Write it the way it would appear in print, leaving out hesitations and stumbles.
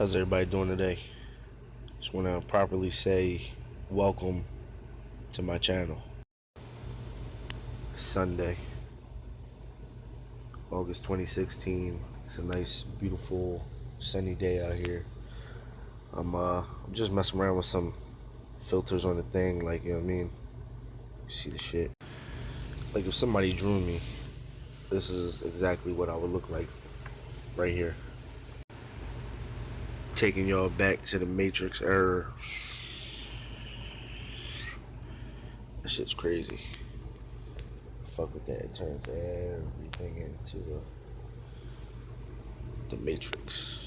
How's everybody doing today? Just want to properly say welcome to my channel. Sunday, August 2016. It's a nice, beautiful, sunny day out here. I'm just messing around with some filters on the thing, like, you know what I mean? You see the shit. Like, if somebody drew me, this is exactly what I would look like right here. Taking y'all back to the Matrix era. That shit's crazy. Fuck with that. It turns everything into the Matrix.